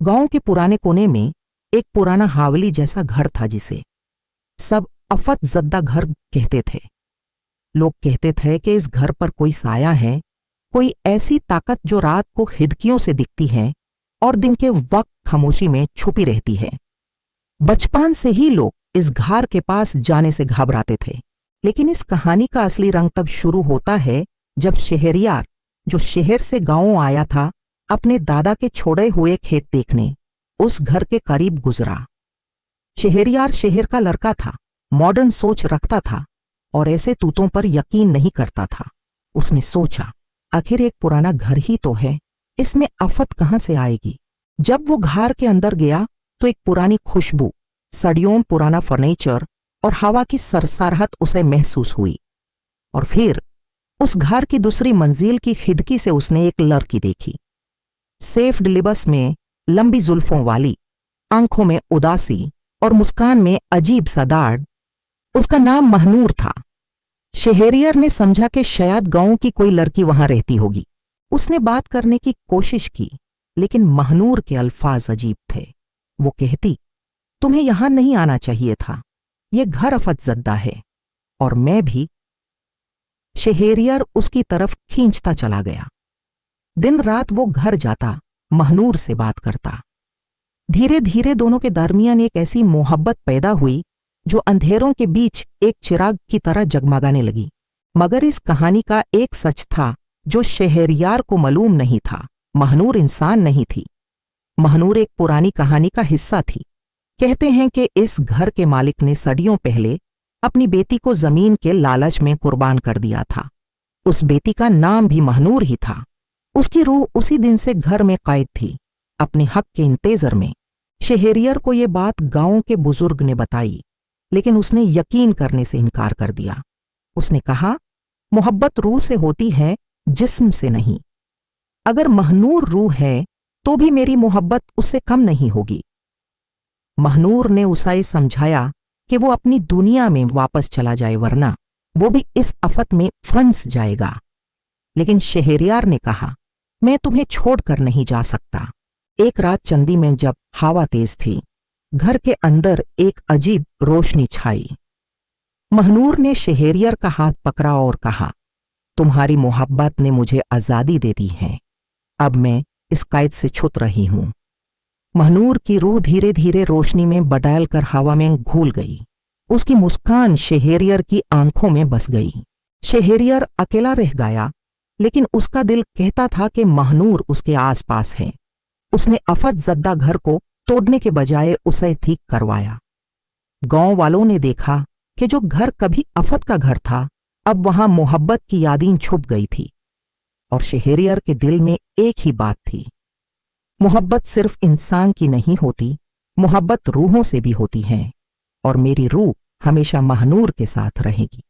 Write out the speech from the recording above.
गांव के पुराने कोने में एक पुराना हावली जैसा घर था जिसे सब अफत जद्दा घर कहते थे। लोग कहते थे कि इस घर पर कोई साया है, कोई ऐसी ताकत जो रात को खिड़कियों से दिखती है और दिन के वक्त खामोशी में छुपी रहती है। बचपन से ही लोग इस घर के पास जाने से घबराते थे, लेकिन इस कहानी का असली रंग तब शुरू होता है जब शहरियार, जो शहर से गांव आया था, अपने दादा के छोड़े हुए खेत देखने उस घर के करीब गुजरा। शहरियार शहर का लड़का था, मॉडर्न सोच रखता था और ऐसे तूतों पर यकीन नहीं करता था। उसने सोचा, आखिर एक पुराना घर ही तो है, इसमें आफत कहां से आएगी। जब वो घर के अंदर गया तो एक पुरानी खुशबू, सदियों पुराना फर्नीचर और हवा की सरसराहट उसे महसूस हुई। और फिर उस घर की दूसरी मंजिल की खिड़की से उसने एक लड़की देखी, सेफ लिबास में, लंबी जुल्फों वाली, आंखों में उदासी और मुस्कान में अजीब सा दाढ़। उसका नाम महनूर था। शहरियर ने समझा कि शायद गांव की कोई लड़की वहां रहती होगी। उसने बात करने की कोशिश की, लेकिन महनूर के अल्फाज अजीब थे। वो कहती, तुम्हें यहां नहीं आना चाहिए था, ये घर अफतजद्दा है। और मैं भी। शहरियर उसकी तरफ खींचता चला गया। दिन रात वो घर जाता, महनूर से बात करता। धीरे धीरे दोनों के दरमियान एक ऐसी मोहब्बत पैदा हुई जो अंधेरों के बीच एक चिराग की तरह जगमगाने लगी। मगर इस कहानी का एक सच था जो शहरियार को मालूम नहीं था। महनूर इंसान नहीं थी। महनूर एक पुरानी कहानी का हिस्सा थी। कहते हैं कि इस घर के मालिक ने सदियों पहले अपनी बेटी को जमीन के लालच में कुर्बान कर दिया था। उस बेटी का नाम भी महनूर ही था। उसकी रूह उसी दिन से घर में कैद थी, अपने हक के इंतजार में। शहरियर को ये बात गांव के बुजुर्ग ने बताई, लेकिन उसने यकीन करने से इनकार कर दिया। उसने कहा, मोहब्बत रूह से होती है, जिस्म से नहीं। अगर महनूर रूह है तो भी मेरी मोहब्बत उससे कम नहीं होगी। महनूर ने उसे समझाया कि वो अपनी दुनिया में वापस चला जाए, वरना वो भी इस आफत में फंस जाएगा। लेकिन शहरियार ने कहा, मैं तुम्हें छोड़कर नहीं जा सकता। एक रात चंदी में जब हवा तेज थी, घर के अंदर एक अजीब रोशनी छाई। महनूर ने शहरियर का हाथ पकड़ा और कहा, तुम्हारी मोहब्बत ने मुझे आजादी दे दी है, अब मैं इस कैद से छूट रही हूं। महनूर की रूह धीरे धीरे रोशनी में बदल कर हवा में घुल गई। उसकी मुस्कान शहरियर की आंखों में बस गई। शहरियर अकेला रह गया, लेकिन उसका दिल कहता था कि महनूर उसके आसपास है। उसने अफतजद्दा घर को तोड़ने के बजाय उसे ठीक करवाया। गांव वालों ने देखा कि जो घर कभी आफत का घर था, अब वहां मोहब्बत की यादें छुप गई थी। और शहरियर के दिल में एक ही बात थी, मोहब्बत सिर्फ इंसान की नहीं होती, मोहब्बत रूहों से भी होती है। और मेरी रूह हमेशा महनूर के साथ रहेगी।